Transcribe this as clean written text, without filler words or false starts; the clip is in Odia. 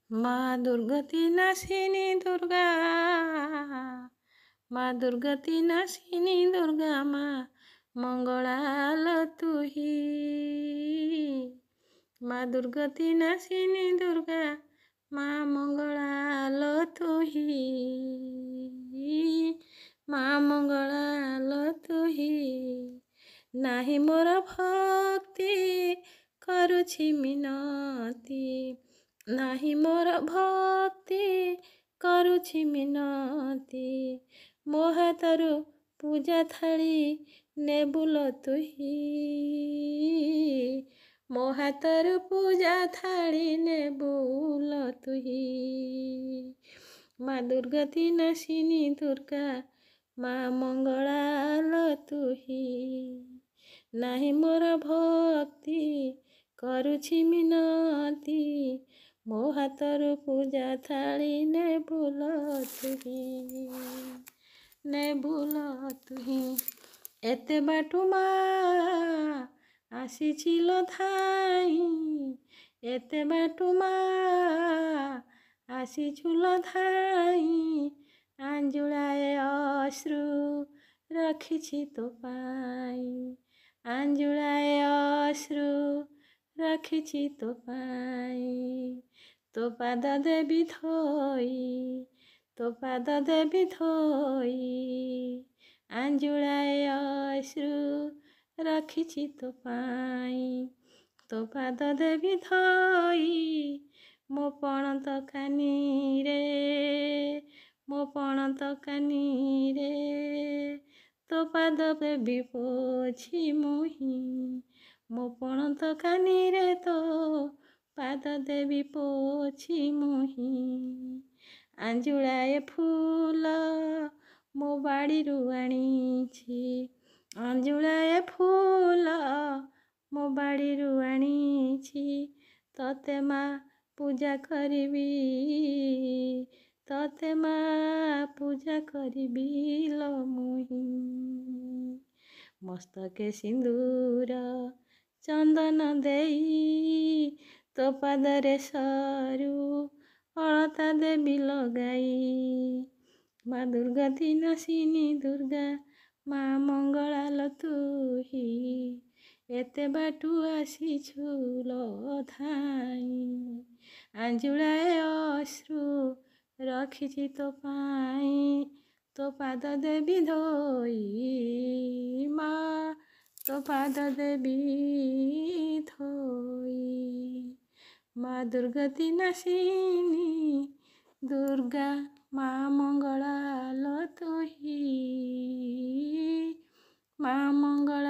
ମା ଦୁର୍ଗତି ନାଶିନୀ ଦୁର୍ଗା, ମା ଦୁର୍ଗତି ନାଶିନୀ ଦୁର୍ଗା, ମା ମଙ୍ଗଳାଲ ତୁହି। ମା ଦୁର୍ଗତି ନାଶିନୀ ଦୁର୍ଗା, ମା ମଙ୍ଗଳାଲ ତୁହି। ମା ମଙ୍ଗଳାଲ ତୁହି। ନାହିଁ ମୋର ଭକ୍ତି କରୁଛି ମିନତି, ନାହିଁ ମୋର ଭକ୍ତି କରୁଛି ମିନତି। ମୋ ହାତରୁ ପୂଜା ଥାଳି ନେବୁଲ ତୁହି, ମୋ ହାତରୁ ପୂଜା ଥାଳି ନେବୁଲ ତୁହି। ମା ଦୁର୍ଗତି ନାଶିନୀ ଦୁର୍ଗା, ମା ମଙ୍ଗଳାଲ ତୁହି। ନାହିଁ ମୋର ଭକ୍ତି କରୁଛି ମିନତି, ମୋ ହାତରୁ ପୂଜା ଥାଳି ନେବୁଲ ତୁହି, ନେବୁଲ ତୁହି। ଏତେ ବାଟୁ ମା ଆସିଛିଲ ଧାଇଁ, ଏତେ ବାଟୁ ମା ଆସିଛୁଲ ଧାଇଁ। ଆଞ୍ଜୁଳାଏ ଅଶ୍ରୁ ରଖିଛି ତୋ ପାଇଁ, ଆଞ୍ଜୁଳାଏ ଅଶ୍ରୁ ରଖିଛି ତୋ ପାଇଁ। ତୋ ପାଦ ଦେବି ଧୋଇ, ତୋ ପାଦ ଦେବି ଧୋଇ। ଆଞ୍ଜୁଳାଏ ଅଶ୍ରୁ ରଖିଛି ତୋ ପାଇଁ। ତୋ ପାଦ ଦେବି ଧୋଇ, ମୋ ପଣତ କାନିରେ, ମୋ ପଣତ କାନିରେ। ତୋ ପାଦ ଦେବି ପୋଛି ମୁହିଁ, ମୋ ପଣତ କାନିରେ ତୋ ପାଦ ଦେବି ପୋଛି ମୁହିଁ। ଆଞ୍ଜୁଳାଏ ଫୁଲ ମୋ ବାଡ଼ିରୁ ଆଣିଛି, ଆଞ୍ଜୁଳାଏ ଫୁଲ ମୋ ବାଡ଼ିରୁ ଆଣିଛି। ତତେ ମା ପୂଜା କରିବି, ତତେ ମା ପୂଜା କରିବି ଲୋ ମୁହିଁ। ମସ୍ତକେ ସିନ୍ଦୁର ଚନ୍ଦନ ଦେଇ, ତୋ ପାଦରେ ସରୁ ଅଳତା ଦେବି ଲଗାଇ। ମା ଦୁର୍ଗତି ନାଶିନୀ ଦୁର୍ଗା, ମା ମଙ୍ଗଳାଲ ତୁହି। ଏତେ ବାଟୁ ଆସିଛୁ ଲୋ ଧାଇଁ, ଆଞ୍ଜୁଳାଏ ଅଶ୍ରୁ ରଖିଛି ତୋ ପାଇଁ। ତୋ ପାଦ ଦେବି ଧୋଇ, ମା ତୋ ପାଦ ଦେବି ଧୋଇ। ମା ଦୁର୍ଗତି ନାଶିନୀ ଦୁର୍ଗା, ମା ମଙ୍ଗଳାଲ ତୁହି, ମା ମଙ୍ଗଳା